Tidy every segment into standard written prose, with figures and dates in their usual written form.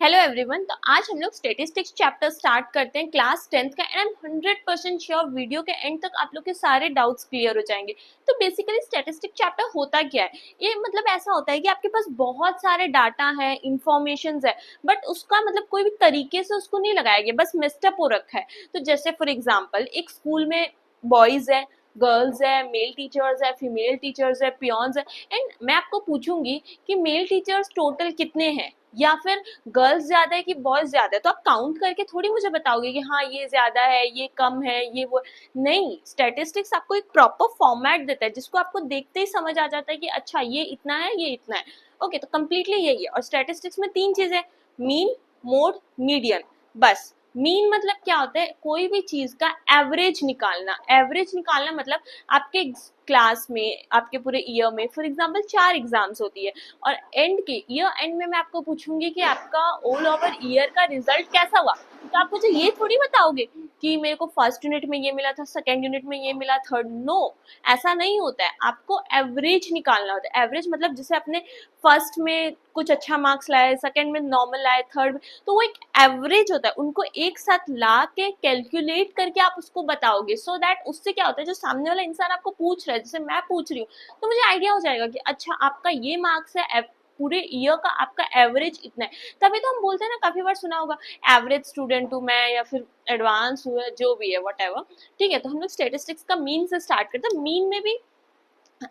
Hello everyone. तो आज हम लोग स्टेटिस्टिक्स चैप्टर स्टार्ट करते हैं क्लास 10th का and I am 100% sure video के एंड तक आप लोग के सारे डाउट्स क्लियर हो जाएंगे। तो बेसिकली स्टेटिस्टिक चैप्टर होता क्या है? ये मतलब ऐसा होता है कि आपके पास बहुत सारे डाटा है, इंफॉर्मेशन है, बट उसका मतलब कोई भी तरीके से उसको नहीं लगाया गया, बस मिक्सअप हो रखा है। तो जैसे फॉर एग्जाम्पल एक स्कूल में बॉयज है, गर्ल्स है, मेल टीचर्स है, फीमेल टीचर्स है, पियोन्स है, एंड मैं आपको पूछूंगी कि मेल टीचर्स टोटल कितने हैं या फिर गर्ल्स ज्यादा है कि बॉयज ज्यादा है, तो आप काउंट करके थोड़ी मुझे बताओगे कि हाँ ये ज्यादा है, ये कम है, ये वो नहीं। स्टैटिस्टिक्स आपको एक प्रॉपर फॉर्मेट देता है जिसको आपको देखते ही समझ आ जाता है कि अच्छा ये इतना है, ये इतना है। ओके, तो कंप्लीटली यही है। और स्टैटिस्टिक्स में तीन चीजें, मीन, मोड, मीडियन। बस मीन मतलब क्या होता है? कोई भी चीज का एवरेज निकालना। एवरेज निकालना मतलब आपके क्लास में, आपके पूरे ईयर में फॉर एग्जांपल 4 एग्जाम्स होती है और एंड के ईयर एंड में मैं आपको पूछूंगी कि आपका ऑल ओवर ईयर का रिजल्ट कैसा हुआ। तो आप मुझे ये थोड़ी बताओगे कि मेरे को फर्स्ट यूनिट में ये मिला था, सेकेंड यूनिट में ये मिला, थर्ड। नो, ऐसा नहीं होता है। आपको एवरेज निकालना होता है। एवरेज मतलब जैसे अपने फर्स्ट में कुछ अच्छा मार्क्स लाए, सेकेंड में नॉर्मल लाए, थर्ड में, तो वो एक एवरेज होता है। उनको एक साथ ला के कैलकुलेट करके आप उसको बताओगे, सो दैट उससे क्या होता है, जो सामने वाला इंसान आपको पूछ रहा है, जैसे मैं पूछ रही हूँ, तो मुझे आइडिया हो जाएगा कि अच्छा आपका ये मार्क्स है, पूरे ईयर का आपका एवरेज इतना है। तभी तो हम बोलते हैं ना, काफी बार सुना होगा एवरेज स्टूडेंट हूँ मैं, या फिर एडवांस हुआ, जो भी है व्हाटएवर। ठीक है, तो हम लोग स्टेटिस्टिक्स का मीन से स्टार्ट करते हैं। मीन में भी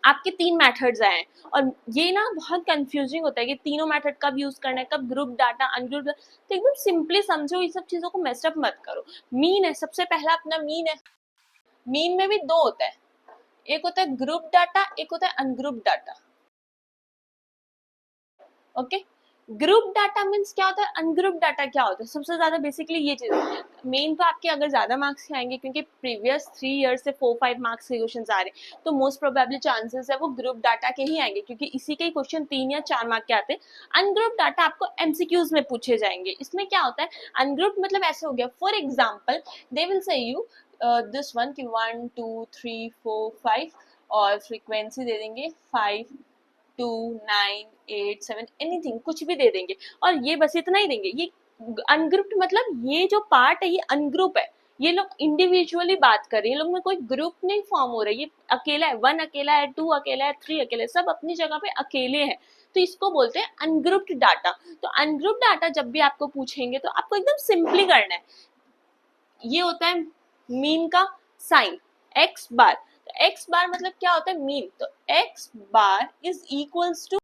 आपके 3 मेथड्स आए हैं और ये ना बहुत कंफ्यूजिंग होता है कि तीनों मेथड कब यूज करना है, कब ग्रुप डाटा, अनग्रुप डाटा। तो एकदम सिंपली समझो, ये सब चीजों को मेस्टअप मत करो। मीन है, सबसे पहला अपना मीन है। मीन में भी दो होता है, एक होता है ग्रुप डाटा, एक होता है ungroup data. Okay, group data means क्या होता है, अनग्रुप डाटा क्या होता है? सबसे ज्यादा बेसिकली ये चीज मेन। तो आपके अगर ज्यादा मार्क्स आएंगे क्योंकि प्रीवियस 3 ईयर से 4-5 मार्क्स के क्वेश्चन आ रहे हैं, तो मोस्ट प्रोबेबली चांसेस है वो ग्रुप डाटा के ही आएंगे, क्योंकि इसी के ही क्वेश्चन 3 या 4 मार्क के आते हैं। अनग्रुप डाटा आपको एमसीक्यूज में पूछे जाएंगे। इसमें क्या होता है, अनग्रुप मतलब ऐसे हो गया, for example they will say you this one की 1 2 3 4 5 और फ्रीक्वेंसी दे देंगे 5 2 9 8 7, एनीथिंग, कुछ भी दे देंगे और ये बस इतना ही देंगे। ये अनग्रुप्ड मतलब ये जो पार्ट है ये अनग्रुप है। ये लोग इंडिविजुअली बात कर रहे हैं, ये लोग में कोई ग्रुप नहीं फॉर्म हो रहा है। ये अकेला है, 1 अकेला है, 2 अकेला है, 3 अकेले है, सब अपनी जगह पे अकेले हैं। तो इसको बोलते हैं अनग्रुप्ड डाटा। तो अनग्रुप्ड डाटा जब भी आपको पूछेंगे तो आपको एकदम सिंपली करना है। ये होता है मीन का साइन, एक्स बार। तो एक्स बार मतलब क्या होता है, मीन। तो x bar is equals to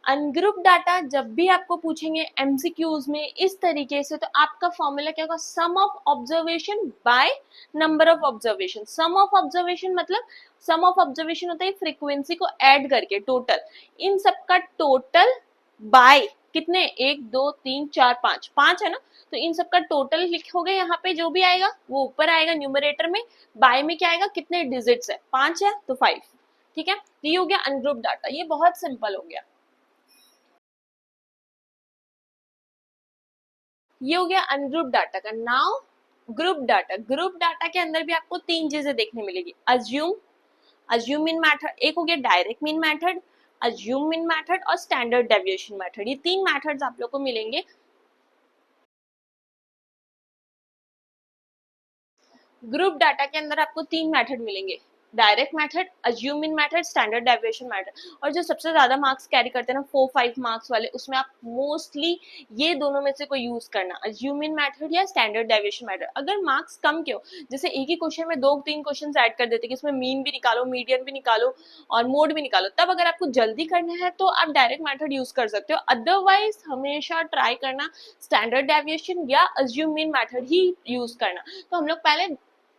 ungroup data. जब भी आपको पूछेंगे एमसीक्यूज में इस तरीके से, तो आपका फॉर्मूला क्या होगा, sum of observation by number of observation. Sum of observation मतलब सम ऑफ ऑब्जर्वेशन होता है फ्रीक्वेंसी को ऐड करके टोटल, इन सबका टोटल बाय कितने, 1 2 3 4 5, 5 है ना, तो इन सबका टोटल लिखोगे यहाँ पे, जो भी आएगा वो ऊपर आएगा न्यूमरेटर में, बाय में क्या आएगा, कितने डिजिट्स है, 5 है तो 5। ठीक है, ये हो गया अनग्रुप डाटा। ये बहुत सिंपल हो गया। ये हो गया अनग्रुप डाटा का। Now group data. Group data के अंदर भी आपको 3 चीजें देखने मिलेगी, अज्यूम, अज्यूम मीन मेथड, एक हो गया direct mean method, assume mean method और स्टैंडर्ड डेविएशन मेथड। ये 3 मेथड्स आप लोग को मिलेंगे। ग्रुप डाटा के अंदर आपको 3 मेथड मिलेंगे, डायरेक्ट मेथड, अज्यूम इन मेथड, स्टैंडर्ड डेविएशन मेथड। और जो सबसे ज्यादा मार्क्स कैरी करते हैं ना, 4-5 मार्क्स वाले, उसमें आप मोस्टली ये दोनों में से कोई यूज करना, अज्यूम इन मेथड या स्टैंडर्ड डेविएशन मेथड। अगर मार्क्स कम के हो, जैसे एक ही क्वेश्चन में 2-3 क्वेश्चन ऐड कर देते कि इसमें मीन भी निकालो, मीडियन भी निकालो और मोड भी निकालो, तब अगर आपको जल्दी करना है तो आप डायरेक्ट मेथड यूज कर सकते हो। अदरवाइज हमेशा ट्राई करना स्टैंडर्ड डेविएशन या अज्यूम मीन मेथड ही यूज करना। तो हम लोग पहले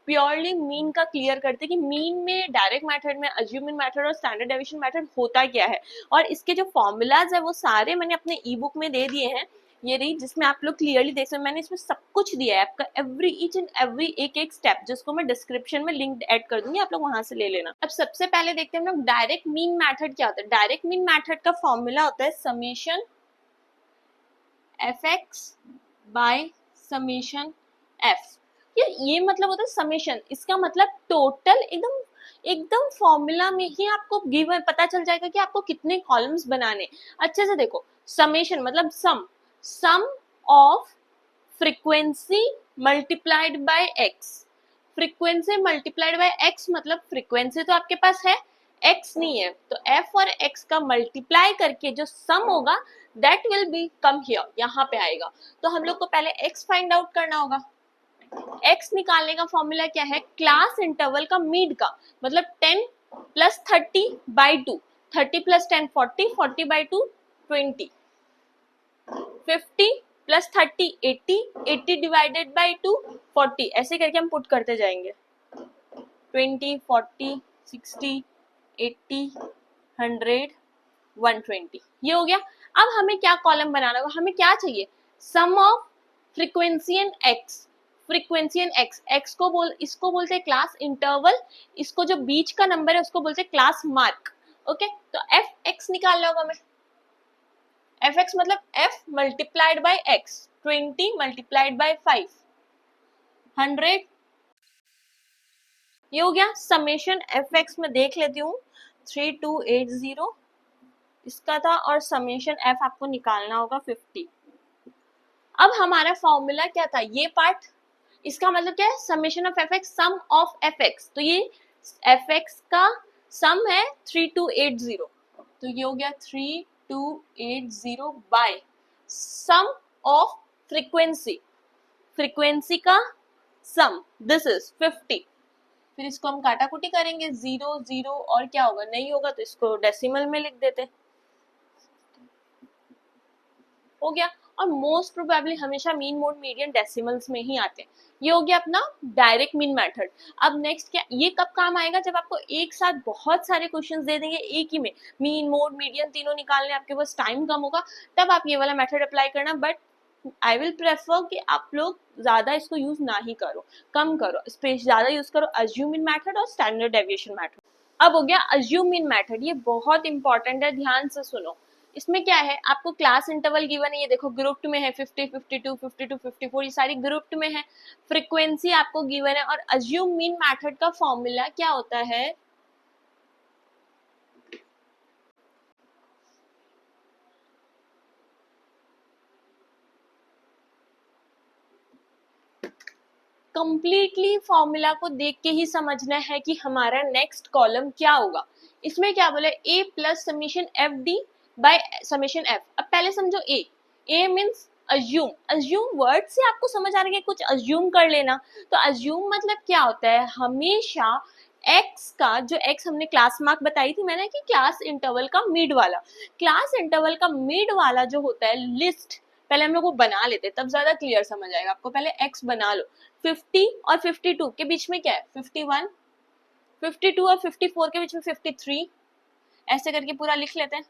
प्योरली मीन का क्लियर करते हैं कि मीन में, डायरेक्ट मेथड में, अज्यूमिंग मेथड और स्टैंडर्ड डेविएशन मेथड होता क्या है। और इसके जो फॉर्मूलाज है वो सारे मैंने अपने ई बुक में दे दिए हैं, ये रही, जिसमें आप लोग क्लियरली देख सकते हैं। मैंने इसमें सब कुछ दिया है आपका, एवरी ईच एंड एवरी एक स्टेप, जिसको मैं डिस्क्रिप्शन में लिंक ऐड कर दूंगी, आप लोग वहां से ले लेना। अब सबसे पहले देखते हैं हम लोग डायरेक्ट मीन मेथड क्या होता है। डायरेक्ट मीन मेथड का फॉर्मूला होता है summation F x bye summation F. ये मतलब होता है समेशन, इसका मतलब टोटल एकदम एकदम फॉर्मूला में ही आपको गिवन पता चल जाएगा कि आपको कितने कॉलम्स बनाने। अच्छे से देखो, समेशन मतलब sum of frequency multiplied by X. Frequency multiplied by X मतलब फ्रीक्वेंसी तो आपके पास है, एक्स नहीं है, तो एफ और एक्स का मल्टीप्लाई करके जो सम होगा that will be come here, यहाँ पे आएगा। तो हम लोग को पहले एक्स फाइंड आउट करना होगा। एक्स निकालने का फॉर्मूला क्या है, क्लास इंटरवल का मीड का, मतलब 10 plus 30/2, 30 plus 10 40, 40/2 20, 50 plus 30 80, 80 divided by 2 40, ऐसे करके हम पुट करते जाएंगे। 20 40 60 80 100 120, ये हो गया। अब हमें क्या कॉलम बनाना होगा, हमें क्या चाहिए, sum of frequency and X. Frequency and X, X को इसको बोलते हैं क्लास इंटरवल, इसको जो बीच का नंबर है उसको बोलते हैं क्लास मार्क। ओके, तो एफ एक्स निकालना होगा हमें। एफ एक्स मतलब F multiplied by x, 20 multiplied by 5 100, ये हो गया। समेशन एफ एक्स में देख लेती हूँ 3280 इसका था, और समेशन एफ आपको निकालना होगा 50। अब हमारा फॉर्मूला क्या था, ये पार्ट, इसका मतलब क्या है, summation of f x sum of f x, तो ये एफ एक्स का सम है 3280, तो ये हो गया 3280 by sum of frequency, frequency का सम दिस इज 50। फिर इसको हम काटाकुटी करेंगे, 0 0 और क्या होगा, नहीं होगा तो इसको डेसिमल में लिख देते, हो गया। और मोस्ट प्रोबेबली हमेशा मीन मोड मीडियन डेसिमल्स में ही आते हैं। ये हो गया अपना डायरेक्ट मीन मेथड। अब नेक्स्ट क्या, ये कब काम आएगा, जब आपको एक साथ बहुत सारे क्वेश्चंस दे देंगे एक ही में, मीन मोड मीडियन तीनों निकालने, आपके पास टाइम कम होगा, तब आप ये वाला मेथड अप्लाई करना। बट आई विल प्रेफर कि आप लोग ज्यादा इसको यूज ना ही करो, कम करो, स्पेस ज्यादा यूज करो अज्यूम इन मेथड और स्टैंडर्ड डेविएशन मेथड। अब हो गया अज्यूम इन मेथड, ये बहुत इंपॉर्टेंट है, ध्यान से सुनो। इसमें क्या है, आपको क्लास इंटरवल गिवन है, ये देखो ग्रुप्ड में है 50 52 52 54, ये सारी ग्रुप्ड में है। फ्रीक्वेंसी आपको गिवन है, और अज्यूम मीन मेथड का फॉर्मूला क्या होता है, कंप्लीटली फॉर्मूला को देख के ही समझना है कि हमारा नेक्स्ट कॉलम क्या होगा। इसमें क्या बोले, A plus summation F D by summation F. अब पहले समझो A means assume, assume word से आपको समझ आ रहा है कुछ अज्यूम कर लेना। तो अज्यूम मतलब क्या होता है, हमेशा एक्स का जो एक्स हमने क्लास मार्क बताई थी मैंने कि क्लास इंटरवल का मिड वाला, क्लास इंटरवल का मिड वाला जो होता है लिस्ट, पहले हम लोग वो बना लेते तब ज्यादा क्लियर समझ आएगा आपको। पहले एक्स बना लो, 50 और 52 के बीच में क्या है 51, 52 और 54 के बीच में 53, ऐसे करके पूरा लिख लेते हैं,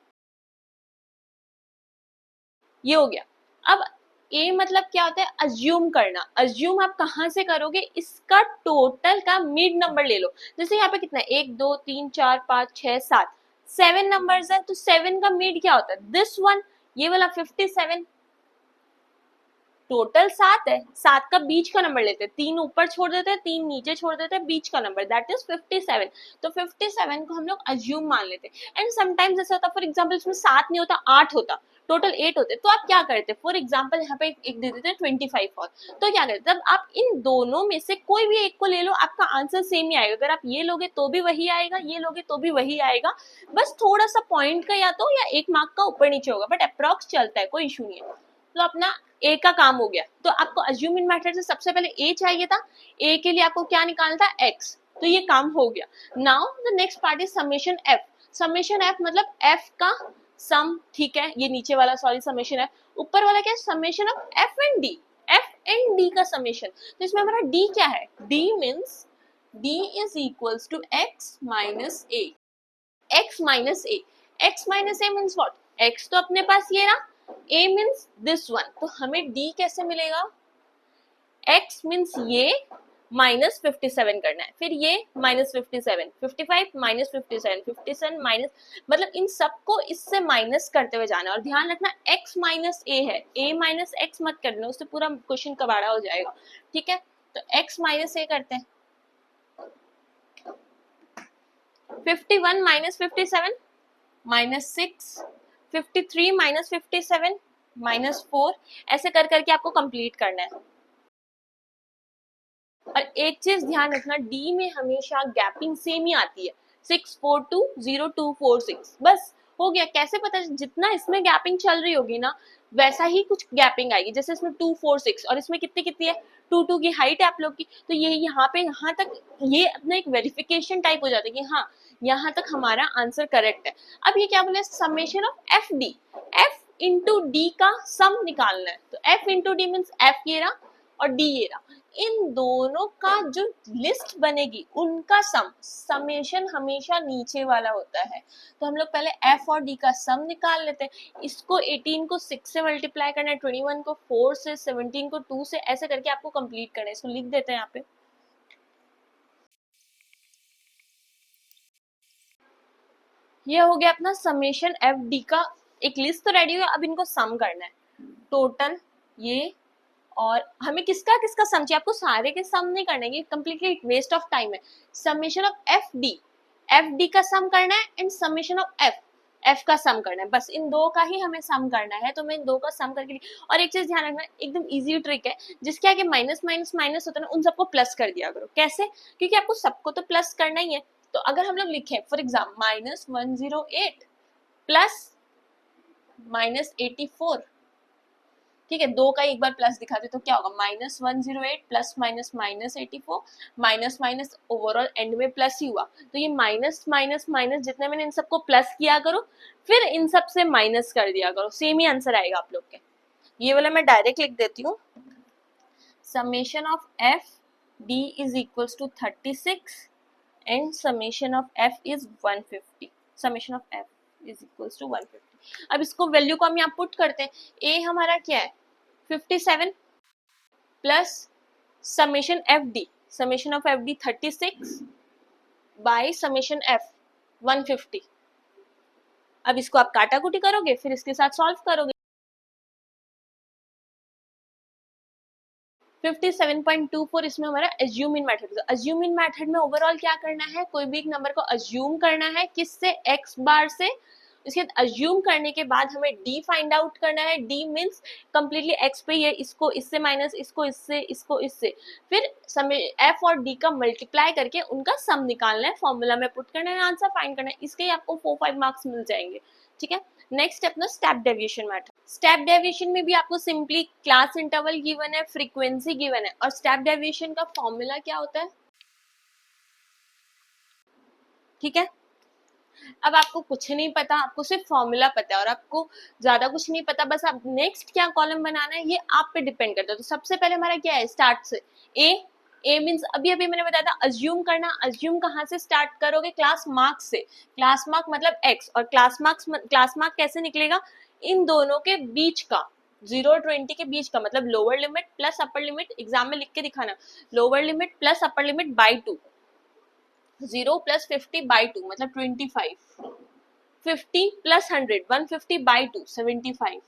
ये हो गया। अब ए मतलब क्या होता है, अज्यूम करना। अज्यूम आप कहाँ से करोगे, इसका टोटल का मिड नंबर ले लो। जैसे यहाँ पे कितना है 1 2 3 4 5 6 7, 7 नंबर्स है, तो 7 का मिड क्या होता है, दिस वन, ये वाला 57। टोटल 7 है, 7 का बीच का नंबर लेते हैं, 3 ऊपर छोड़ देते हैं 3 नीचे छोड़ देते हैं, बीच का नंबर दैट इज 57। तो 57 को हम लोग अज्यूम मान लेते हैं। एंड समटाइम्स ऐसा होता, फॉर एग्जांपल इसमें 7 नहीं होता 8 होता, टोटल 8 होते, तो आप क्या करते हैं, फॉर एग्जांपल यहाँ पे एक दे देते हैं 25 और, तो क्या करते हैं, तब आप इन दोनों में से कोई भी एक को ले लो, आपका आंसर सेम ही आएगा। अगर आप ये लोगे तो भी वही आएगा, ये लोगे तो भी वही आएगा, बस थोड़ा सा पॉइंट का या तो या 1 मार्क का ऊपर नीचे होगा, बट अप्रॉक्स चलता है, कोई इशू नहीं है। तो अपना ए का काम हो गया। तो आपको अज्यूम इन मेथड से सबसे पहले ए चाहिए था, ए के लिए आपको क्या निकालना था, एक्स, तो ये काम हो गया। Now the next part is summation F. Summation F मतलब एफ का सम, ठीक है, ये नीचे वाला सॉरी समेशन एफ, ऊपर वाला क्या है, summation of f and d, f and d का समेशन। तो इसमें हमारा डी क्या है, d means d is equals to x minus a, x minus a, x minus a means what, x तो अपने पास ये रहा, a मीन्स दिस वन, तो हमें d कैसे मिलेगा, x मीन्स ये माइनस 57 करना है, फिर ये माइनस 57, 55 माइनस 57, 57 माइनस, मतलब इन सबको इससे माइनस करते हुए जाना। और ध्यान रखना x माइनस a है, a माइनस x मत करना, उससे पूरा क्वेश्चन कबाड़ा हो जाएगा, ठीक है। तो x माइनस a करते हैं, 51 माइनस 57 माइनस 6, 53 माइनस 57 माइनस 4, ऐसे कर करके आपको कंप्लीट करना है। और एक चीज ध्यान रखना, डी में हमेशा गैपिंग सेम ही आती है, 6420246, बस हो गया। कैसे पता, जितना इसमें गैपिंग चल रही होगी ना वैसा ही कुछ गैपिंग आएगी। जैसे इसमें 246 और इसमें कितनी कितनी है 22 की हाइट है आप लोग की, तो ये यहाँ पे यहाँ तक ये अपना एक वेरिफिकेशन टाइप हो जाता है कि हाँ यहाँ तक हमारा आंसर करेक्ट है। अब ये क्या बोले, summation of F D, F into D का सम निकालना है। तो F into D means F ये रहा और डी ये रहा, इन दोनों का जो लिस्ट बनेगी उनका सम, समेशन हमेशा नीचे वाला होता है। तो हम लोग पहले एफ और डी का सम निकाल लेते हैं। इसको 18 को 6 से मल्टीप्लाई करना है, 21 को 4 से, 17 को 2 से, ऐसे करके आपको कंप्लीट करना है। इसको लिख देते हैं यहाँ पे। ये हो गया अपना समेशन एफ डी का एक लिस्ट तो रेडी हुआ। अब इनको सम करना है, टोटल ये, और हमें किसका किसका सम चाहिए, आपको सारे के सम नहीं करना है, ये कंप्लीटली वेस्ट ऑफ टाइम है। समेशन ऑफ एफ डी का सम करना है एंड समेशन ऑफ एफ का सम करना है, बस इन दो का ही हमें सम करना है। तो मैं इन दो का सम करके और एक चीज ध्यान रखना, एकदम इजी ट्रिक है, जिसके आगे माइनस माइनस माइनस होता है ना उन सबको प्लस कर दिया करो। कैसे, क्योंकि आपको सबको तो प्लस करना ही है। तो अगर हम लोग लिखें फॉर एग्जाम्पल -108 प्लस -84, ठीक है, दो का एक बार प्लस दिखाते तो क्या होगा, -108 plus minus -84, minus minus overall and में प्लस ही हुआ। तो ये माइनस माइनस माइनस जितने मैंने इन सबको प्लस किया करो, फिर इन सब से माइनस कर दिया करो, सेम ही आंसर आएगा आप लोग के। ये वाला मैं डायरेक्ट लिख देती हूँ, summation of F D is equals to 36 and summation of F is 150, summation of F is equals to 150। अब इसको वैल्यू को हम यहाँ पुट करते हैं, ए हमारा क्या है 57 plus summation F D, summation of F D 36 by summation F 150। अब इसको आप काटा कुटी करोगे, फिर इसके साथ सॉल्व करोगे। 57.24 इसमें हमारा अज्यूम इन मेथड। अज्यूम इन मेथड में ओवरऑल क्या करना है, कोई भी एक नंबर को अज्यूम करना है, किससे, एक्स बार से। इसके अज्यूम करने के बाद हमें डी फाइंड आउट करना है। डी मीन्स कंप्लीटली एक्स पे, ये इसको इससे माइनस, इसको इससे, इसको इससे, फिर एफ और डी का मल्टीप्लाई करके उनका सम निकालना है, फॉर्मूला में पुट करना है, आंसर फाइंड करना है। इसके ही आपको 4-5 मार्क्स मिल जाएंगे। ठीक है, नेक्स्ट अपना step deviation method. Step deviation में भी आपको सिंपली क्लास इंटरवल गिवन है, फ्रीक्वेंसी गिवन है, और स्टेप डेविएशन का फॉर्मूला क्या होता है, ठीक है। अब आपको कुछ नहीं पता, आपको सिर्फ फॉर्मूला पता है और आपको ज्यादा कुछ नहीं पता, बस आप नेक्स्ट क्या कॉलम बनाना है ये आप पे डिपेंड करता है। तो सबसे पहले हमारा क्या है, स्टार्ट से ए मीन्स अभी अभी मैंने बताया था अज्यूम करना। अज्यूम कहाँ से स्टार्ट करोगे, क्लास मार्क्स से। क्लास मार्क मतलब एक्स, और क्लास मार्क कैसे निकलेगा, इन दोनों के बीच का, 0 और 20 के बीच का, मतलब lower limit plus upper limit. Exam में लिख के दिखाना, lower limit plus upper limit by 2, 0 plus 50 by 2 मतलब 25, 50 प्लस 100 150 बाई 2 75।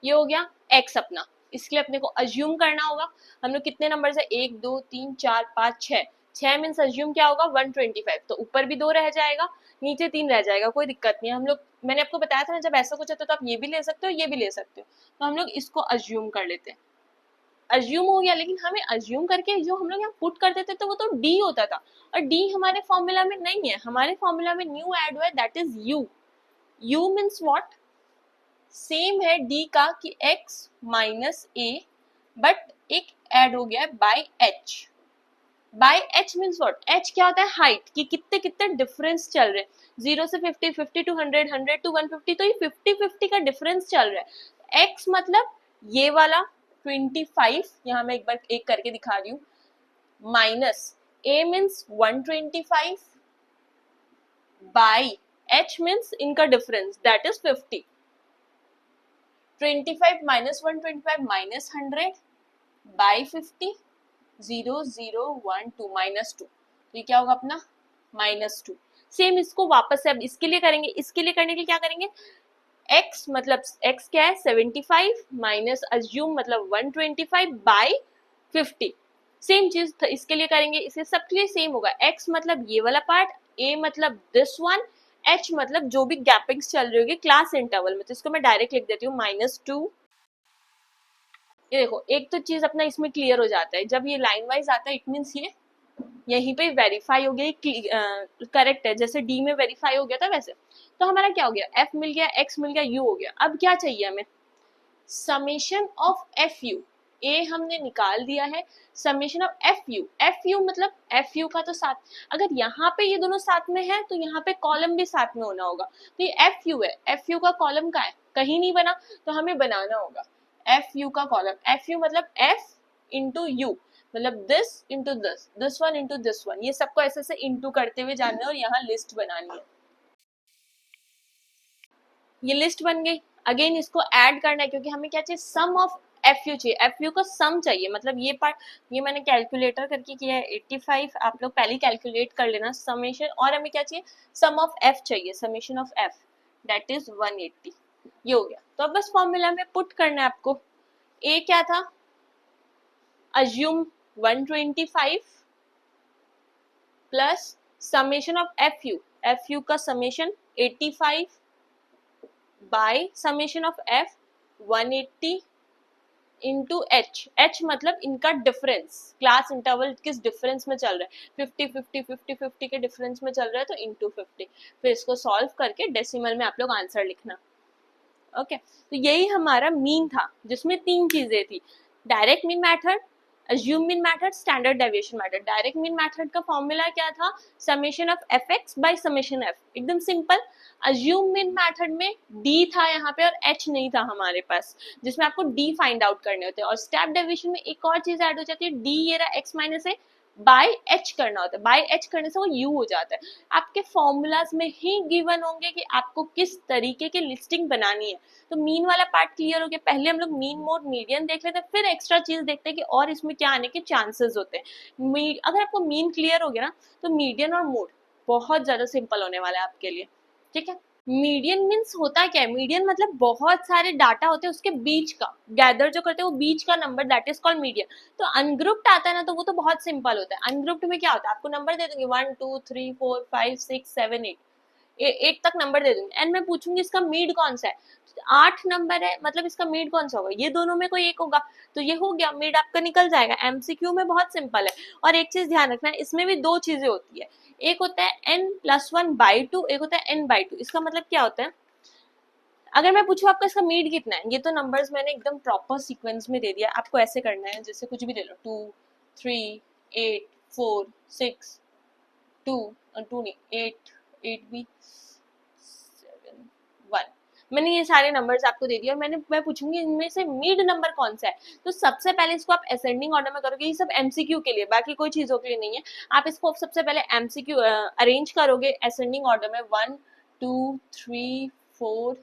ये हो गया एक्स अपना। इसके लिए अपने को अज्यूम करना होगा, हम लोग कितने नंबर है, 1 2 3 4 5 6, 6 मीन्स अज्यूम क्या होगा 125। तो ऊपर भी 2 रह जाएगा, नीचे 3 रह जाएगा, कोई दिक्कत नहीं है। हम लोग, मैंने आपको बताया था ना, जब ऐसा कुछ होता है तो आप ये भी ले सकते हो, ये भी ले सकते हो। तो हम लोग इसको अज्यूम कर लेते हैं। अज्यूम हो गया, लेकिन हमें अज्यूम करके जो हम लोग यहाँ पुट करते थे तो वो तो डी होता था, और डी हमारे फॉर्मूला में नहीं है। हमारे फॉर्मूला में न्यू ऐड हुआ है, that is you. You means what, same है डी का कि x माइनस ए, बट एक ऐड हो गया है by H. By H means what, H क्या होता है, हाइट, कि कितने कितने डिफरेंस चल रहे हैं, 0 से 50, 50 टू 100, 100 टू 150, तो ये 50-50 का डिफरेंस चल रहा है। x मतलब ये वाला 25, यहाँ मैं एक बार एक करके दिखा रही हूँ, minus a means 125 by h means इनका difference that is 50। 25 minus 125 minus 100 by 50, 0 0 1 2 minus 2, तो ये क्या होगा अपना -2। सेम इसको वापस से अब इसके लिए करेंगे। इसके लिए करने के लिए क्या करेंगे, x मतलब x क्या है 75 माइनस अज्यूम मतलब 125 बाई 50, सेम चीज इसके लिए करेंगे, इसके सबके लिए सेम होगा। x मतलब ये वाला पार्ट, a मतलब दिस वन, h मतलब जो भी गैपिंग्स चल रही होगी क्लास इंटरवल में, तो इसको मैं डायरेक्ट लिख देती हूँ -2। ये देखो एक तो चीज अपना इसमें क्लियर हो जाता है, जब ये लाइन वाइज आता है इट मीन्स ये यहीं पे वेरीफाई हो गया, करेक्ट है, जैसे डी में वेरीफाई हो गया था वैसे। तो हमारा क्या हो गया, एफ मिल गया, एक्स मिल गया, यू हो गया। अब क्या चाहिए हमें, समेशन ऑफ एफ यू। ए हमने निकाल दिया है, summation of F you. F you मतलब एफ यू का तो साथ, अगर यहाँ पे ये दोनों साथ में है तो यहाँ पे कॉलम भी साथ में होना होगा। तो ये एफ यू है, एफ यू का कॉलम का है, कहीं नहीं बना, तो हमें बनाना होगा एफ यू का कॉलम। एफ यू मतलब एफ इंटू यू, मतलब this into this one into this one, ये सबको ऐसे ऐसे इंटू करते हुए जाना है और यहाँ लिस्ट बनानी है। ये लिस्ट बन गई। अगेन इसको ऐड करना है क्योंकि हमें क्या चाहिए, सम ऑफ एफ यू चाहिए, एफ यू का सम चाहिए, मतलब ये पार्ट, ये मैंने कैलकुलेटर करके किया है 85, आप लोग पहले कैलकुलेट कर लेना समेशन। और हमें क्या चाहिए, सम ऑफ एफ चाहिए, summation of F that is 180। ये हो गया। तो अब बस फॉर्मूला में पुट करना है आपको। ए क्या था, assume 125 plus summation of F U का summation 85 by summation of F 180 into H. H मतलब इनका डिफरेंस, क्लास इंटरवल किस डिफरेंस में चल रहा है, 50 50 50 50 के डिफरेंस में चल रहा है, तो इंटू 50। फिर इसको सॉल्व करके डेसिमल में आप लोग आंसर लिखना। ओके तो यही हमारा मीन था, जिसमें तीन चीजें थी, direct mean method, assume mean method, standard deviation method. Direct mean method का फॉर्मूला क्या था, summation of f x by summation F, एकदम सिंपल। अज्यूम मीन मेथड में डी था यहाँ पे और एच नहीं था हमारे पास, जिसमें आपको डी फाइंड आउट करने होते हैं। और स्टेप डेविएशन में एक और चीज ऐड हो जाती है, डी ये रहा x minus A, by H करना होता है, बाय एच करने से वो यू हो जाता है। आपके फॉर्मूलाज में ही गिवन होंगे कि आपको किस तरीके की लिस्टिंग बनानी है। तो मीन वाला पार्ट क्लियर हो गया। पहले हम लोग मीन, मोड, मीडियन देख लेते हैं, फिर एक्स्ट्रा चीज देखते हैं कि और इसमें क्या आने के चांसेस होते हैं। अगर आपको मीन क्लियर हो गया ना, तो मीडियन और मोड बहुत ज्यादा सिंपल होने वाला है आपके लिए, ठीक है। मीडियन मीन्स होता क्या है, मीडियन मतलब बहुत सारे डाटा होते हैं उसके बीच का, गैदर जो करते हैं वो बीच का number, that is called median. तो अनग्रुप्ड आता है ना, तो वो तो बहुत सिंपल होता है। अनग्रुप्ड में क्या होता है, आपको नंबर दे दूंगी 1 2 3 4 5 6 7 8, 8 तक नंबर दे दूंगी, एंड मैं पूछूंगी इसका मीड कौन सा है, 8 नंबर है, मतलब इसका मीड कौन सा होगा, ये दोनों में कोई एक होगा, तो ये हो गया, मीड आपका निकल जाएगा। एमसीक्यू में बहुत सिंपल है। और एक चीज ध्यान रखना है, इसमें भी दो चीजें होती है, एक होता है n+1/2, एक होता है n/2। इसका मतलब क्या होता है, अगर मैं पूछूं आपका इसका मीड कितना है, ये तो नंबर्स मैंने एकदम प्रॉपर सीक्वेंस में दे दिया, आपको ऐसे करना है, जैसे कुछ भी ले लो, 2 3 8 4 6 2 2 नहीं 8 8 भी 7 1, मैंने ये सारे नंबर्स आपको दे दिए और मैं पूछूंगी इनमें से मिड नंबर कौन सा है। तो सबसे पहले इसको आप असेंडिंग ऑर्डर में करोगे, ये सब एमसीक्यू के लिए, बाकी कोई चीजों के लिए नहीं है। आप इसको सबसे पहले एमसीक्यू अरेंज करोगे असेंडिंग ऑर्डर में, 1 2 3 4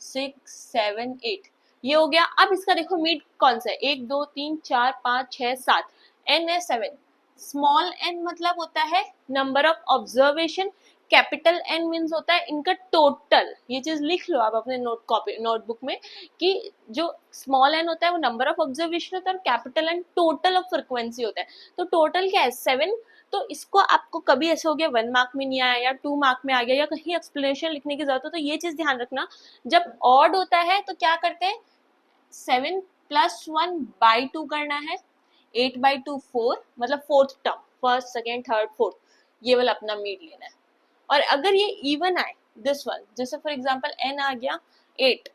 6 7 8, ये हो गया। अब इसका देखो मिड कौन सा है, 1 2 3 4 5 6 7, एन है 7। स्मॉल एन मतलब होता है number of observation, capital N means होता है इनका टोटल। ये चीज लिख लो आप अपने नोटबुक में कि जो स्मॉल एन होता है वो नंबर ऑफ ऑब्जर्वेशन होता है और capital N total of frequency होता है। तो टोटल क्या है 7। तो इसको आपको कभी ऐसे हो गया 1 मार्क में नहीं आया या 2 मार्क में आ गया या कहीं एक्सप्लेनेशन लिखने की जरूरत हो, तो ये चीज ध्यान रखना, जब ऑड होता है तो क्या करते हैं, 7 + 1/2 करना है, 8/2 4, मतलब fourth term, first second third fourth, ये वाला अपना मीड लेना है। और अगर ये इवन आए, दिस वन, जैसे फॉर एग्जांपल n आ गया 8,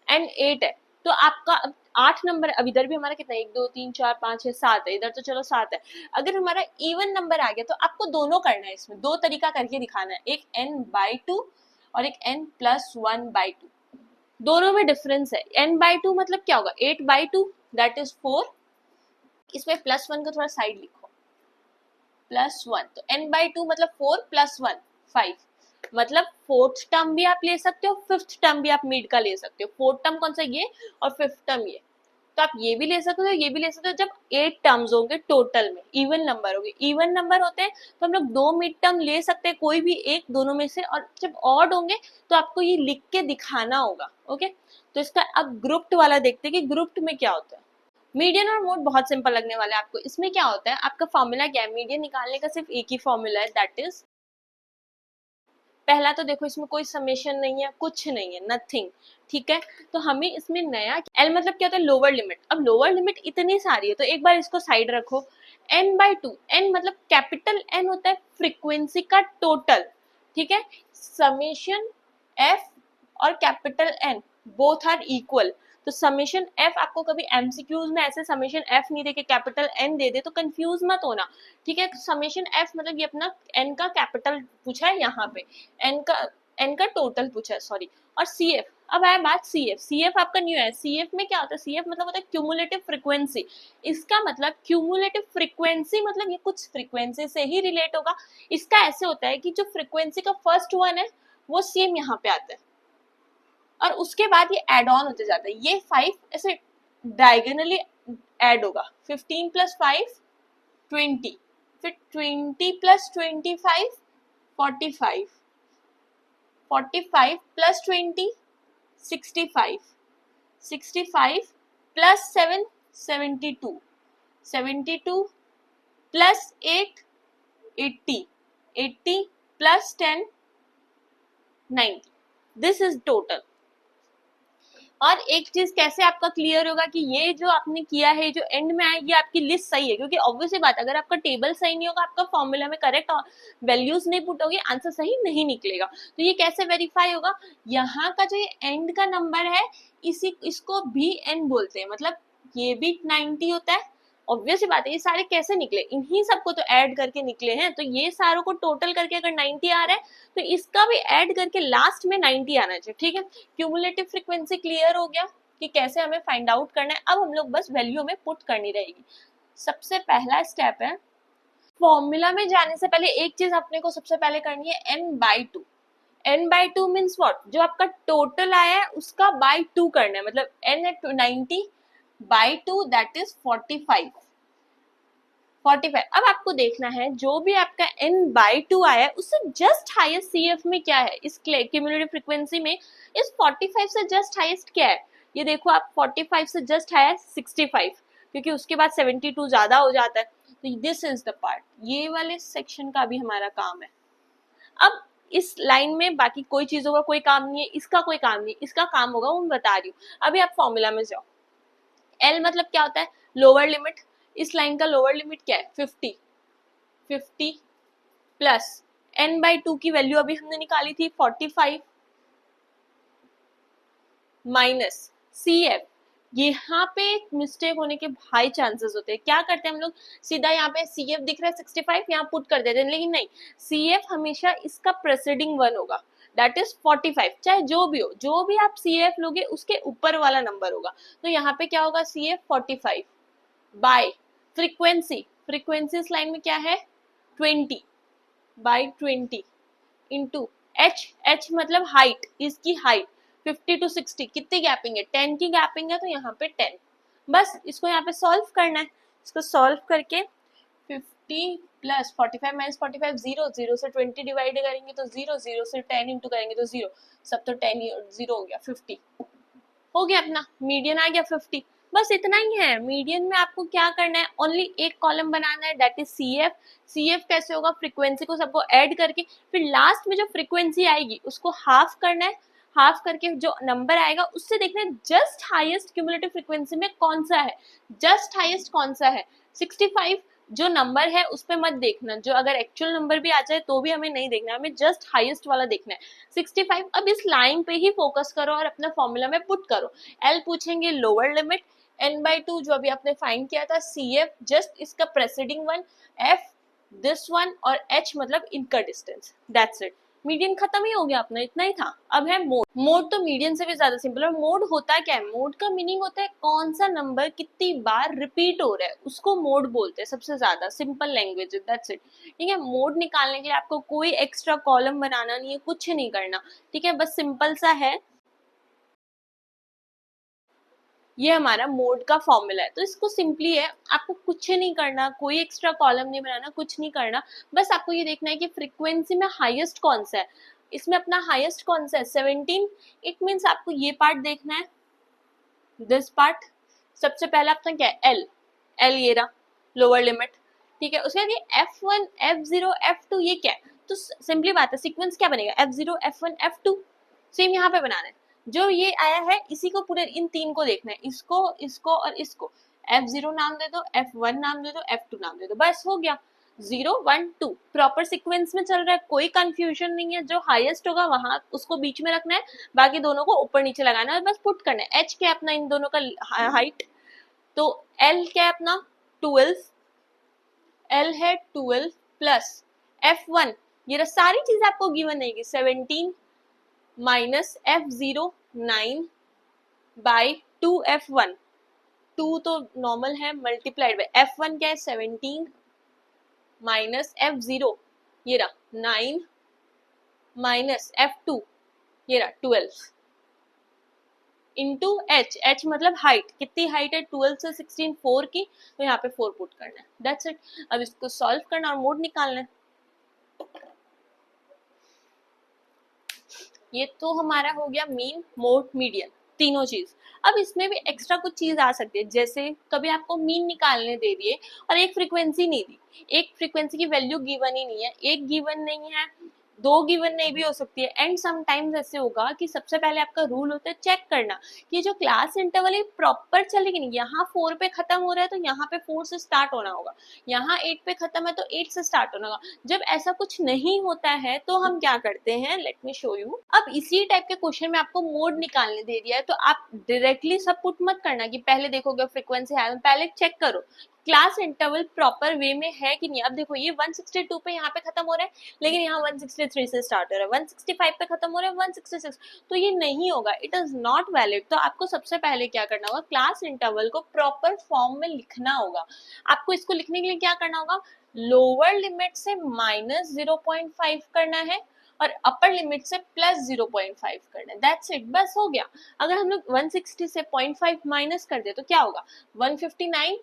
n 8 है, तो आपका 8 नंबर, अब इधर भी हमारा कितना है, 1 2 3 4 5 6 7 है, इधर तो चलो 7 है। अगर हमारा इवन नंबर आ गया तो आपको दोनों करना है, इसमें दो तरीका करके दिखाना है, एक n/2 और एक n+1/2, दोनों में डिफरेंस है। n/2 मतलब क्या होगा, 8/2 दैट इज 4, इसमें +1 का थोड़ा साइड लिखो, +1, तो n/2 मतलब 4 + 1 5, मतलब फोर्थ टर्म भी आप ले सकते हो, फिफ्थ टर्म भी आप मिड का ले सकते हो। फोर्थ टर्म कौन सा, ये, और फिफ्थ टर्म ये, तो आप ये भी ले सकते हो, ये भी ले सकते हो। जब 8 टर्म्स होंगे टोटल में, इवन नंबर होंगे, इवन नंबर होते हैं तो हम लोग 2 मिड टर्म ले सकते हैं, कोई भी एक दोनों में से। और जब ऑड होंगे तो आपको ये लिख के दिखाना होगा। ओके, तो इसका अब ग्रुप्ड वाला देखते हैं कि ग्रुप्ड में क्या होता है। मीडियन और मोड बहुत सिंपल लगने वाला है आपको। इसमें क्या होता है, आपका फॉर्मूला क्या है, मीडियन निकालने का सिर्फ एक ही फॉर्मूला है, दैट इज, पहला तो देखो इसमें कोई समेशन नहीं है, कुछ नहीं है, नथिंग, ठीक है। तो हमें इसमें नया एल मतलब क्या होता है, लोअर लिमिट। अब लोअर लिमिट इतनी सारी है तो एक बार इसको साइड रखो, एन बाई टू, एन मतलब कैपिटल एन होता है फ्रीक्वेंसी का टोटल, ठीक है। समेशन एफ और capital N both are equal, तो समेशन एफ आपको कभी एमसीक्यूज में ऐसे समेशन एफ नहीं देके कैपिटल एन दे दे तो कंफ्यूज मत होना, ठीक है। समेशन एफ मतलब ये अपना एन का कैपिटल पूछा है यहाँ पे, एन का टोटल पूछा है, सॉरी। और सी एफ, अब आया बात सी एफ, सी एफ आपका न्यू है। सी एफ में क्या होता है, सी एफ मतलब होता है क्यूमुलेटिव फ्रीक्वेंसी। इसका मतलब क्यूमुलेटिव फ्रीक्वेंसी मतलब ये कुछ फ्रीक्वेंसी से ही रिलेट होगा। इसका ऐसे होता है कि जो फ्रीक्वेंसी का फर्स्ट वन है वो सेम यहाँ पे आता है और उसके बाद ये एड ऑन होते जाता है, ये 5 ऐसे डायगोनली ऐड होगा, 15 प्लस 5 20, फिर 20 plus 25 45, 45 plus 20 65, 65 plus 7 72, 72 plus 8 80, 80 plus 10 90, this is total. और एक चीज कैसे आपका क्लियर होगा कि ये जो आपने किया है जो एंड में आया ये आपकी लिस्ट सही है, क्योंकि ऑब्वियसली बात अगर आपका टेबल सही नहीं होगा, आपका फॉर्मूला में करेक्ट वैल्यूज नहीं पुट होगी, आंसर सही नहीं निकलेगा। तो ये कैसे वेरीफाई होगा, यहाँ का जो ये एंड का नंबर है इसको भी एन बोलते हैं, मतलब ये भी 90 होता है। ऑब्वियस बात है, ये सारे कैसे निकले, इन्हीं सबको तो ऐड करके निकले हैं, तो ये सारों को टोटल करके अगर 90 आ रहा है तो इसका भी ऐड करके लास्ट में 90 आना चाहिए, ठीक है। क्यूमुलेटिव फ्रीक्वेंसी क्लियर हो गया कि कैसे हमें फाइंड आउट करना है। अब हम लोग बस वैल्यू में पुट करनी रहेगी। सबसे पहला स्टेप है, फॉर्मूला में जाने से पहले एक चीज अपने को सबसे पहले करनी है, n by two. n by two means what, जो आपका टोटल आया है उसका बाई टू करना है, मतलब n है 90 बाई टू दैट इज 45, 45। अब आपको देखना है जो भी आपका n बाई टू आया है उससे जस्ट हाईएस्ट CF में क्या है, इस क्यूमुलेटिव फ्रीक्वेंसी में इस 45 से जस्ट हाईएस्ट क्या है, ये देखो आप 45 से जस्ट हाई है 65, क्योंकि उसके बाद 72 ज्यादा हो जाता है। तो दिस इज द पार्ट, ये वाले सेक्शन का भी हमारा काम है। अब इस लाइन में बाकी कोई चीजों का कोई काम नहीं है, इसका कोई काम नहीं, इसका काम होगा वो मैं बता रही हूँ। अभी आप फॉर्मूला में जाओ, एल मतलब क्या होता है, लोअर लिमिट। इस लाइन का लोअर लिमिट क्या है 50, 50 प्लस n बाई टू की वैल्यू अभी हमने निकाली थी 45 माइनस सी एफ। यहाँ पे मिस्टेक होने के हाई चांसेस होते हैं, क्या करते हैं हम लोग, सीधा यहाँ पे सी एफ दिख रहा है 65 यहाँ पुट कर देते हैं, लेकिन नहीं, सी एफ हमेशा इसका प्रेसिडिंग वन होगा, दैट इज 45, चाहे जो भी हो, जो भी आप सी एफ लोगे उसके ऊपर वाला नंबर होगा। तो यहाँ पे क्या होगा, C F 45 by frequency, frequency इस लाइन में क्या है 20 बाई 20 इंटू एच, एच मतलब हाइट, इसकी हाइट 50 टू 60 कितनी गैपिंग है, 10 की गैपिंग है, तो यहाँ पे 10। बस इसको यहाँ पे सॉल्व करना है, इसको सॉल्व करके 50 प्लस 45 माइनस 45 जीरो, जीरो से 20 डिवाइड करेंगे तो जीरो, जीरो से 10 इंटू करेंगे तो जीरो, सब तो 10 जीरो हो गया, 50 हो गया, अपना मीडियन आ गया 50। बस इतना ही है। मीडियन में आपको क्या करना है, ओनली एक कॉलम बनाना है, that is C F. C F कैसे होगा, फ्रीक्वेंसी को सबको ऐड करके फिर लास्ट में जो फ्रीक्वेंसी आएगी उसको हाफ करना है, हाफ करके जो नंबर आएगा उससे देखना है जस्ट हाईएस्ट क्यूमुलेटिव फ्रीक्वेंसी में कौन सा है, जस्ट हाईएस्ट कौन सा है 65। जो नंबर है उस पे मत देखना, जो अगर एक्चुअल नंबर भी आ जाए तो भी हमें नहीं देखना, हमें जस्ट हाईएस्ट वाला देखना है 65। अब इस लाइन पे ही फोकस करो और अपना फॉर्मूला में पुट करो। एल पूछेंगे lower limit, n by two जो अभी आपने फाइंड किया था, सी एफ जस्ट इसका presiding one, F this one और h मतलब इनका डिस्टेंस, दैट्स इट। मीडियन खत्म ही हो गया अपना, इतना ही था। अब है मोड। मोड तो मीडियन से भी ज्यादा सिंपल है। मोड होता क्या है, मोड का मीनिंग होता है कौन सा नंबर कितनी बार रिपीट हो रहा है, उसको मोड बोलते हैं सबसे ज्यादा, सिंपल लैंग्वेज, दैट्स इट। ठीक है, मोड निकालने के लिए आपको कोई एक्स्ट्रा कॉलम बनाना नहीं है, कुछ नहीं करना, ठीक है, बस सिंपल सा है। ये हमारा मोड का फॉर्मूला है, तो इसको सिंपली है, आपको कुछ नहीं करना, कोई एक्स्ट्रा कॉलम नहीं बनाना, कुछ नहीं करना, बस आपको ये देखना है कि फ्रीक्वेंसी में हाईएस्ट कौन सा है। इसमें अपना हाईएस्ट कौन सा है 17, इट मीन्स आपको ये पार्ट देखना है, दिस पार्ट सबसे पहला अपना क्या है, एल, एल ये रहा लोअर लिमिट, ठीक है। उसके बाद ये F1 F0 F2 ये क्या है, तो सिंपली बात है सीक्वेंस क्या बनेगा, F0 F1 F2, सेम यहाँ पे बनाना है। जो ये आया है इसी को पूरे इन तीन को देखना है, इसको इसको और इसको, F0 नाम दे दो, F1 नाम दे दो, F2 नाम दे दो, बस हो गया। 0 1 2 प्रॉपर सीक्वेंस में चल रहा है, कोई कंफ्यूजन नहीं है। जो हाईएस्ट होगा वहां उसको बीच में रखना है, बाकी दोनों को ऊपर नीचे लगाना है और बस पुट करना है। H क्या है अपना इन दोनों का हाइट, तो L क्या है अपना 12, L है 12 प्लस F1 ये सारी चीजें आपको गिवन रहेगी 17 माइनस F0 9 बाई 2 F1, 2 तो नॉर्मल है मल्टीप्लाइड बाई F1 क्या है 17 माइनस F0 ये रहा 9 माइनस F2 ये रहा 12 इंटू H, H मतलब हाइट, कितनी हाइट है 12 से 16 4 की, तो यहाँ पे 4 पुट करना है, दैट्स इट। अब इसको सॉल्व करना और मोड निकालना है। ये तो हमारा हो गया मीन मोड मीडियन तीनों चीज। अब इसमें भी एक्स्ट्रा कुछ चीज आ सकती है, जैसे कभी आपको मीन निकालने दे दिए और एक फ्रीक्वेंसी नहीं दी, एक फ्रीक्वेंसी की वैल्यू गिवन ही नहीं है, एक गिवन नहीं है, दो गिवन नहीं भी हो सकती है। एंड समटाइम्स ऐसे होगा कि सबसे पहले आपका रूल होता है चेक करना कि जो क्लास इंटरवल है प्रॉपर चलेगी नहीं, यहाँ 4 पे खत्म हो रहा है तो यहाँ पे 4 से स्टार्ट होना होगा, यहाँ 8 पे खत्म है तो 8 से स्टार्ट होना होगा। जब ऐसा कुछ नहीं होता है तो हम क्या करते हैं, लेट मी शो यू। अब इसी टाइप के क्वेश्चन में आपको मोड निकालने दे दिया है तो आप डायरेक्टली सब पुट मत करना कि पहले देखोगे फ्रीक्वेंसी है, पहले चेक करो क्लास इंटरवल प्रॉपर वे में है कि नहीं। अब देखो ये 162 पे यहाँ पे खत्म हो रहा है, लेकिन यहाँ 163 से स्टार्ट हो रहा है, 165 पे खत्म हो रहा है 166, तो ये नहीं होगा, इट इज नॉट वैलिड। तो आपको सबसे पहले क्या करना होगा, क्लास इंटरवल को प्रॉपर फॉर्म में लिखना होगा। आपको इसको लिखने के लिए क्या करना होगा, लोअर लिमिट से माइनस 0.5 करना है और अपर लिमिट से प्लस 0.5 करना है, दैट्स इट, बस हो गया। अगर हम लोग 160 से 0.5 माइनस कर दे तो क्या होगा, 159.5,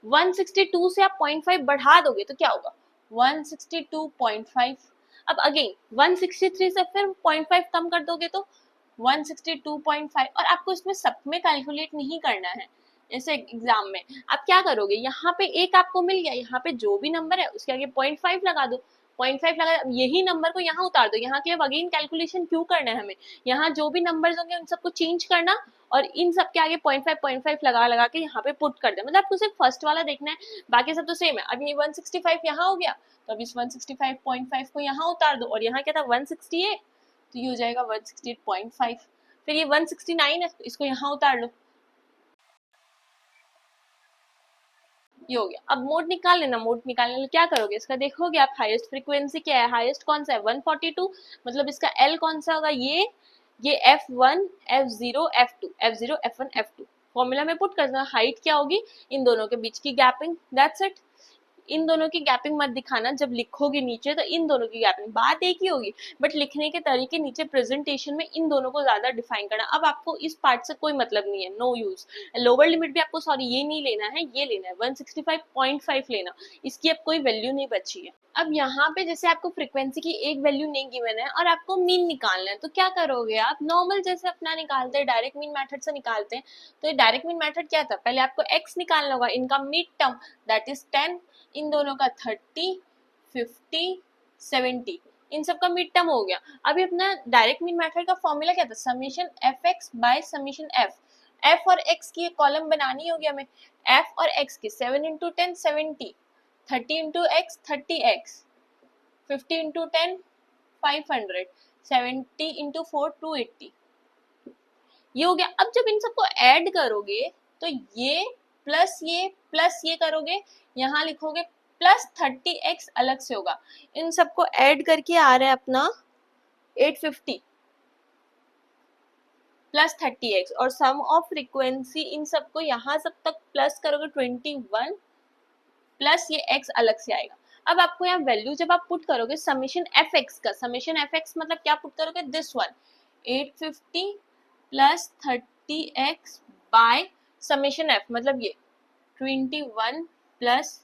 162 से आप 0.5 बढ़ा दोगे तो क्या होगा 162.5। अब अगेन 163 से फिर 0.5 कम कर दोगे तो 162.5, और आपको इसमें सब में कैलकुलेट नहीं करना है। जैसे एग्जाम में आप क्या करोगे, यहाँ पे एक आपको मिल गया, यहाँ पे जो भी नंबर है उसके आगे 0.5 लगा दो, 0.5 लगा, यही नंबर को यहाँ उतार दो, यहाँ के लिए अगेन कैलकुलेशन क्यों करना है हमें, यहाँ जो भी नंबर्स होंगे उन सबको चेंज करना और इन सब के आगे 0.5 लगा लगा के यहाँ पे पुट कर दे, मतलब आपको सिर्फ फर्स्ट वाला देखना है, बाकी सब तो सेम है। अब ये 165 यहाँ हो गया तो अब इस 165.5 को यहाँ उतार दो और यहाँ क्या था 168, तो ये हो जाएगा 168.5। फिर ये 169 है तो इसको यहाँ उतार लो, ये हो गया। अब मोड निकाल लेना, मोड निकालने के लिए क्या करोगे, इसका देखोगे आप हाईएस्ट फ्रीक्वेंसी क्या है, हाईएस्ट कौन सा है 142, मतलब इसका एल कौन सा होगा, ये F1 F0 F2, F0 F1 F2 formula में पुट करना। हाइट क्या होगी, इन दोनों के बीच की गैपिंग, दैट्स इट। इन दोनों की गैपिंग मत दिखाना, जब लिखोगे नीचे तो इन दोनों की गैपिंग, बात एक ही होगी बट लिखने के तरीके नीचे प्रेजेंटेशन में इन दोनों को ज्यादा डिफाइन करना। अब आपको इस पार्ट से कोई मतलब नहीं है, नो यूज। लोअर लिमिट भी आपको सॉरी ये नहीं लेना है, ये लेना है 165.5 लेना, इसकी अब कोई वैल्यू नहीं बची है। अब यहाँ पे जैसे आपको फ्रीक्वेंसी की एक वैल्यू नहीं गिवन है और आपको मीन निकालना है तो क्या करोगे आप, नॉर्मल जैसे अपना निकालते हैं डायरेक्ट मीन मेथड से निकालते हैं। तो ये डायरेक्ट मीन मेथड क्या था, पहले आपको x निकालना होगा, इनका मिड टर्म दैट इज 10, इन दोनों का 30 50 70, इन सब का मिड टर्म हो गया। अभी अपना डायरेक्ट मीन मेथड का फॉर्मूला क्या था, summation F x bye summation F, F और एक्स की एक कॉलम बनानी होगी हमें, एफ और एक्स की 7 into 10 70, 30 into x 30x, 50 into 10 500, 70 into 4 280, ये हो गया। अब जब इन सबको ऐड करोगे तो ये प्लस ये करोगे, यहाँ लिखोगे प्लस 30x अलग से होगा, इन सबको ऐड करके आ रहा है अपना 850 प्लस 30x और सम ऑफ फ्रीक्वेंसी इन सबको यहाँ सब तक प्लस करोगे 21 प्लस ये x अलग से आएगा। अब आपको यहाँ वैल्यू जब आप पुट करोगे समेशन एफ एक्स का, समेशन एफ एक्स मतलब क्या पुट करोगे, this one 850 plus 30x by summation F मतलब ये 21 प्लस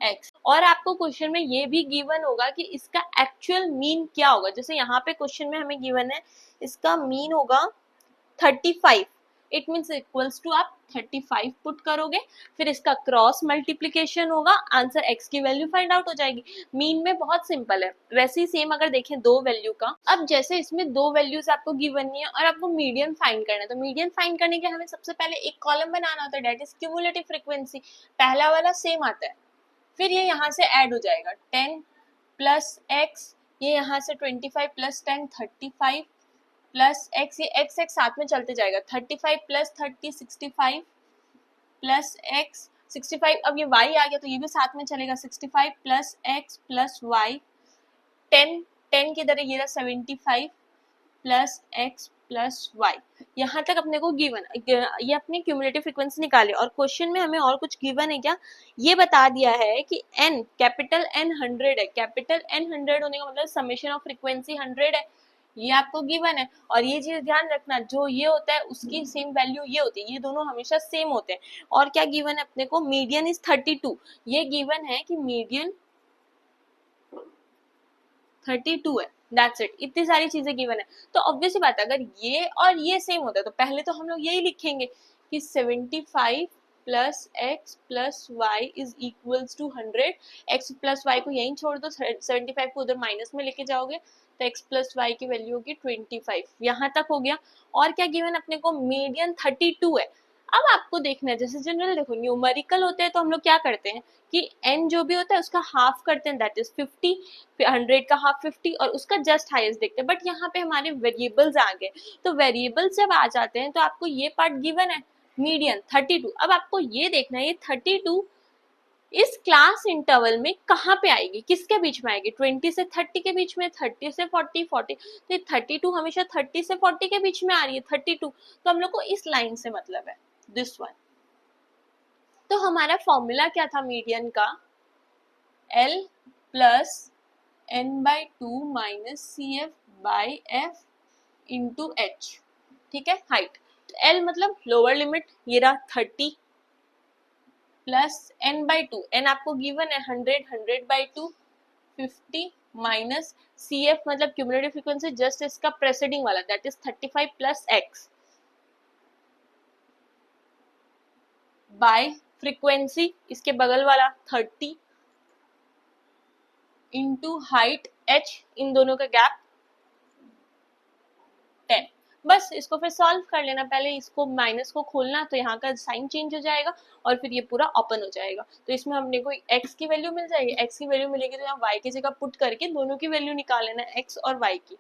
x। और आपको क्वेश्चन में ये भी गिवन होगा कि इसका एक्चुअल मीन क्या होगा। जैसे यहाँ पे क्वेश्चन में हमें गिवन है इसका मीन होगा 35, इट मीन्स इक्वल्स टू आप 35 पुट करोगे, फिर इसका क्रॉस मल्टीप्लीकेशन होगा, आंसर x की वैल्यू फाइंड आउट हो जाएगी। मीन में बहुत सिंपल है। वैसे ही सेम अगर देखें दो वैल्यू का, अब जैसे इसमें दो वैल्यूज आपको गिवन नहीं है और आपको मीडियन फाइंड करना है, तो मीडियन फाइंड करने के हमें सबसे पहले एक कॉलम बनाना होता है, डेट इज क्यूमुलेटिव फ्रीक्वेंसी। पहला वाला सेम आता है, फिर ये यहाँ से ऐड हो जाएगा 10 प्लस एक्स, ये यहाँ से 25 प्लस 10 35 प्लस एक्स, ये एक्स एक्स साथ में चलते जाएगा, 35 प्लस 30 65 प्लस एक्स 65, अब ये y आ गया तो ये भी साथ में चलेगा, 65 प्लस एक्स प्लस वाई, 10 10 की तरह ये रहा 75 प्लस एक्स प्लस वाई। यहाँ तक अपने को गिवन, ये अपने क्यूमुलेटिव फ्रीक्वेंसी निकाले। और क्वेश्चन में हमें और कुछ गिवन है क्या, ये बता दिया है कि n कैपिटल N 100 है, कैपिटल N 100 होने का मतलब समेशन ऑफ फ्रीक्वेंसी 100 है, ये आपको गिवन है। और ये चीज ध्यान रखना, जो ये होता है उसकी सेम वैल्यू ये होती है, ये दोनों हमेशा सेम होते हैं। और क्या गिवन है अपने को, मीडियन इज 32, ये गिवन है कि मीडियन 32 है, दैट्स इट। इतनी सारी चीजें गिवन है। तो ऑब्वियस बात है, अगर ये और ये सेम होता है तो पहले तो हम लोग यही लिखेंगे कि 75 plus X plus Y is equals to 100। X plus Y को यहीं छोड़ दो, 75 को उधर माइनस में लेके जाओगे तो एक्स प्लस वाई की वैल्यू होगी 25। यहाँ तक हो गया। और क्या गिवन अपने को, मीडियन 32 है। अब आपको देखना है, जैसे जनरल देखो न्यूमेरिकल होते हैं तो हम लोग क्या करते हैं कि n जो भी होता है उसका हाफ करते हैं, दैट इज 50, 100 का हाफ 50, और उसका जस्ट हाईएस्ट देखते हैं। बट यहाँ पे हमारे वेरिएबल्स आ गए, तो वेरिएबल्स जब आ जाते हैं तो आपको ये पार्ट गिवन है मीडियन 32। अब आपको ये देखना है ये 32 इस क्लास इंटरवल में कहाँ पे आएगी, किसके बीच में आएगी, 20 से 30 के बीच में, 30 से 40, 40, तो 32 हमेशा 30 से 40 के बीच में आ रही है 32, तो हम लोग को इस लाइन से मतलब है, दिस वन। तो हमारा फॉर्मूला क्या था मीडियन का, L plus n by 2 minus C F by F into H, ठीक है, हाइट। तो L मतलब लोअर लिमिट, ये रहा 30 प्लस n बाई 2, n आपको गिवन है 100, 100 बाई 2 50 माइनस सी एफ मतलब क्यूमुलेटिव फ्रीक्वेंसी जस्ट इसका प्रेसिडिंग वाला, that is 35 plus x bye frequency इसके बगल वाला 30 इंटू हाइट h, इन दोनों का गैप 10। बस इसको फिर सॉल्व कर लेना, पहले इसको माइनस को खोलना तो यहाँ का साइन चेंज हो जाएगा और फिर ये पूरा ओपन हो जाएगा। तो इसमें हमने को x की वैल्यू मिल जाएगी, x की वैल्यू मिलेगी तो यहाँ y की जगह पुट करके दोनों की वैल्यू निकाल लेना, x और y की।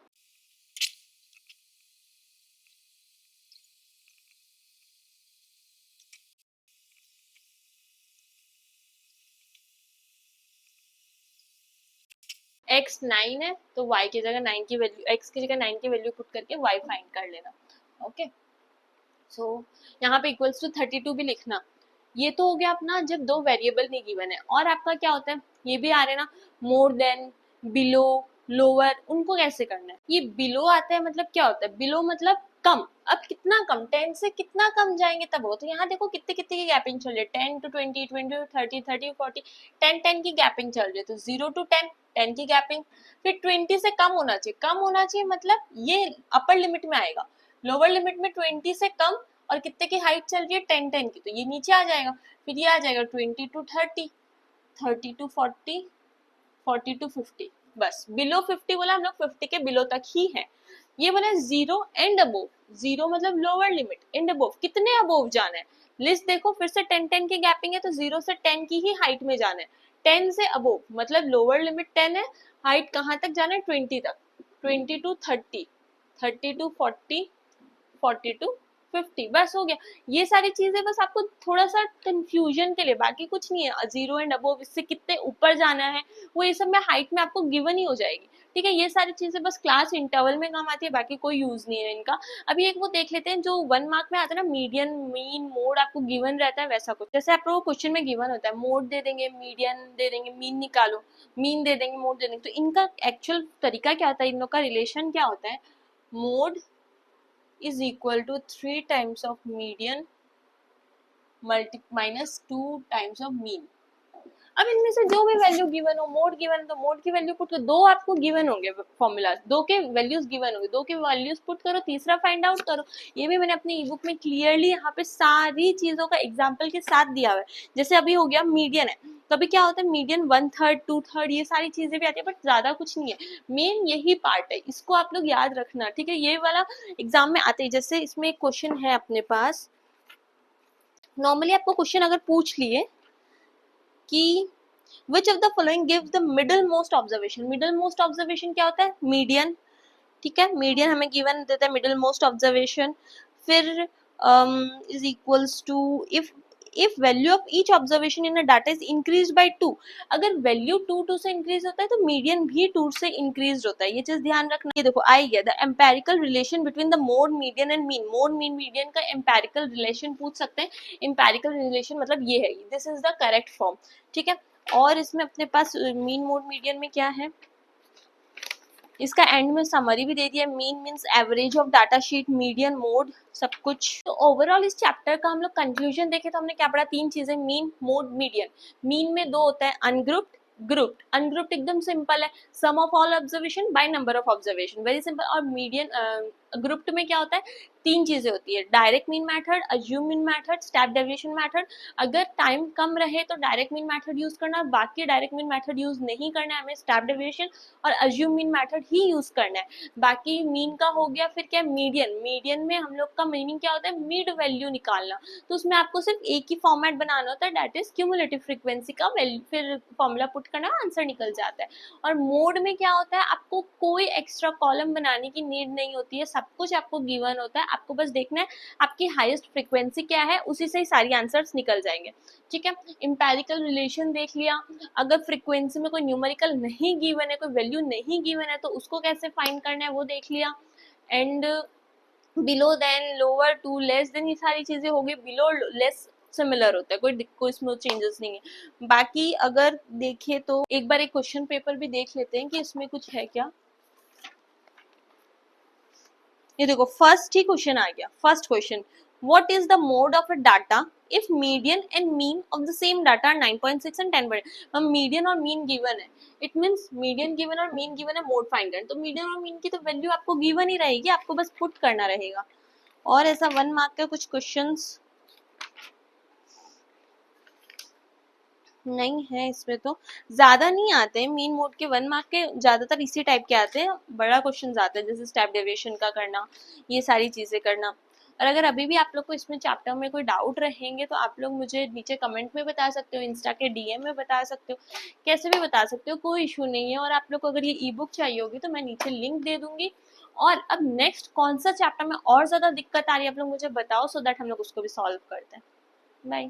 x 9 है तो y की जगह 9 की वैल्यू, x की जगह 9 की वैल्यू पुट करके y फाइंड कर लेना। ओके, सो यहाँ पे इक्वल्स टू 32 भी लिखना। ये तो हो गया अपना जब दो वेरिएबल नहीं गिवन है। और आपका क्या होता है, ये भी आ रहे ना, मोर देन, बिलो, लोअर, उनको कैसे करना है। ये बिलो आता है मतलब क्या होता है, बिलो मतलब कम। अब कितना कम, 10 से कितना कम जाएंगे तब हो। तो यहाँ देखो कितने कितने की गैपिंग चल रही है, 10 to 20, 20 to 30, 30 to 40, 10 10 की गैपिंग चल रही है। तो 0 to 10 10 की गैपिंग, फिर 20 से कम होना चाहिए, कम होना चाहिए मतलब ये अपर लिमिट में आएगा, लोअर लिमिट में 20 से कम, और कितने की हाइट चल रही है 10 10 की, तो ये नीचे आ जाएगा। फिर ये आ जाएगा 20 to 30, 30 to 40, 40 to 50। बस बिलो 50 बोला, हम लोग 50 के बिलो तक ही है। ये बोला 0 एंड अबोव, 0 मतलब लोअर लिमिट, एंड अबोव कितने अबोव जाना है। लिस्ट देखो फिर से 10 10 की गैपिंग है तो 0 से 10 की ही हाइट में जाना है। 10 से अबोव मतलब लोअर लिमिट 10 है, हाइट कहाँ तक जाना है 20 तक, 20 to 30, 30 to 40, 40 to 50, बस हो गया। ये सारी चीजें बस आपको थोड़ा सा कंफ्यूजन के लिए, बाकी कुछ नहीं है। 0 एंड अबोव, इससे कितने ऊपर जाना है वो ये सब में हाइट में आपको गिवन ही हो जाएगी, ठीक है। ये सारी चीजें बस क्लास इंटरवल में काम आती है, बाकी कोई यूज नहीं है इनका। अभी एक वो देख लेते हैं जो 1 मार्क में आता है ना, मीडियन, मीन, मोड आपको गिवन रहता है वैसा कुछ। जैसे आप लोगों को क्वेश्चन में गिवन होता है, मोड दे देंगे, मीडियन दे देंगे, मीन निकालो, मीन दे देंगे, मोड दे देंगे। तो इनका एक्चुअल तरीका क्या होता है, इन लोग का रिलेशन क्या होता है, mode is equal to 3 times of median minus 2 times of mean। अब इनमें से जो भी वैल्यू गिवन हो, मोड गिवन है तो मोड की वैल्यू पुट करो, दो आपको गिवन होंगे फॉर्मूला, दो के वैल्यूज गिवन होंगे, दो के वैल्यूज पुट करो, तीसरा फाइंड आउट करो। ये भी मैंने अपनी ई बुक में क्लियरली यहाँ पे सारी चीजों का एग्जाम्पल के साथ दिया हुआ है। जैसे अभी हो गया मीडियन है, तो अभी क्या होता है मीडियन 1/3 2/3 ये सारी चीजें भी आती है, बट ज्यादा कुछ नहीं है, मेन यही पार्ट है, इसको आप लोग याद रखना, ठीक है। ये वाला एग्जाम में आते ही, जैसे इसमें एक क्वेश्चन है अपने पास, नॉर्मली आपको क्वेश्चन अगर पूछ लिए कि which of the following give the middle most observation, middle most observation क्या होता है, मीडियन, ठीक है, मीडियन हमें गिवन देता है मिडल मोस्ट ऑब्जर्वेशन। फिर is equals to if value of each observation in a data is increase by 2, अगर वैल्यू 2 से इंक्रीज होता है तो मीडियन भी 2 से इंक्रीज होता है, ये चीज ध्यान रखना। ये देखो आई गया the empirical relation between the mode median and mean, mode mean median का एम्पेरिकल रिलेशन पूछ सकते हैं, एम्पेरिकल रिलेशन मतलब ये है, this is the correct form, ठीक है। और इसमें अपने पास मीन मोड मीडियन में क्या है, इसका एंड में समरी भी दे दिया, mean means average of data sheet, median mode सब कुछ। तो ओवरऑल इस चैप्टर का हम लोग कंक्लूजन देखे तो हमने क्या पढ़ा, तीन चीजें, मीन मोड मीडियन। मीन में दो होता है, अनग्रुप्ड ग्रुप्ड। अनग्रुप्ड एकदम सिंपल है, sum of all observation by number of observation, very simple. और मीडियन ग्रुप्ड में क्या होता है, तीन चीजें होती है, direct mean method, assume mean method, step deviation method. अगर टाइम कम रहे तो डायरेक्ट मीन मेथड यूज करना, बाकी डायरेक्ट मीन मेथड यूज नहीं करना है हमें, स्टेप डेविएशन और अज्यूम मीन मेथड ही यूज करना है। बाकी मीन का हो गया। फिर क्या, मीडियन, मीडियन में हम लोग का मीनिंग क्या होता है, मिड वैल्यू निकालना, तो उसमें आपको सिर्फ एक ही फॉर्मेट बनाना होता है, दैट इज क्यूमुलेटिव फ्रीक्वेंसी का वैल्यू, फिर फॉर्मूला पुट करना, आंसर निकल जाता है। और मोड में क्या होता है, आपको कोई एक्स्ट्रा कॉलम बनाने की नीड नहीं होती है, सब कुछ आपको गिवन होता है, आपको बस देखना है आपकी हाईएस्ट फ्रीक्वेंसी क्या है, उसी से ही सारी आंसर्स निकल जाएंगे, ठीक है। इंपेरिकल रिलेशन देख लिया, अगर फ्रीक्वेंसी में कोई न्यूमेरिकल नहीं गिवन है, कोई वैल्यू नहीं गिवन है, तो उसको कैसे फाइंड करना है वो देख लिया। And below than, lower to, less than, ये सारी चीजें हो गई, बिलो लेस सिमिलर होता है, कोई इसमें चेंजेस नहीं है। बाकी अगर देखे तो एक बार एक क्वेश्चन पेपर भी देख लेते हैं कि इसमें कुछ है क्या। ये देखो फर्स्ट ही क्वेश्चन आ गया, first question, what is the mode of a data if median and mean of the same data are 9.6 and 10. हम मीडियन और मीन गिवन है, इट मींस मीडियन गिवन और मीन गिवन है, मोड फाइंड करना, तो median और mean की तो वैल्यू आपको गिवन ही रहेगी, आपको बस पुट करना रहेगा। और ऐसा 1 मार्क का कुछ क्वेश्चंस नहीं है इसमें, तो ज्यादा नहीं आते हैं मीन मोड के 1 मार्क के, ज्यादातर इसी टाइप के आते हैं, बड़ा क्वेश्चन आते हैं जैसे स्टेप डेविएशन का करना, ये सारी चीजें करना। और अगर अभी भी आप लोग को इसमें चैप्टर में कोई डाउट रहेंगे तो आप लोग मुझे नीचे कमेंट में बता सकते हो, इंस्टा के डीएम में बता सकते हो, कैसे भी बता सकते हो, कोई इशू नहीं है। और आप लोग को अगर ये ई बुक चाहिए होगी तो मैं नीचे लिंक दे दूंगी। और अब नेक्स्ट कौन सा चैप्टर में और ज्यादा दिक्कत आ रही है आप लोग मुझे बताओ, सो दैट हम लोग उसको भी सॉल्व करते हैं। बाय।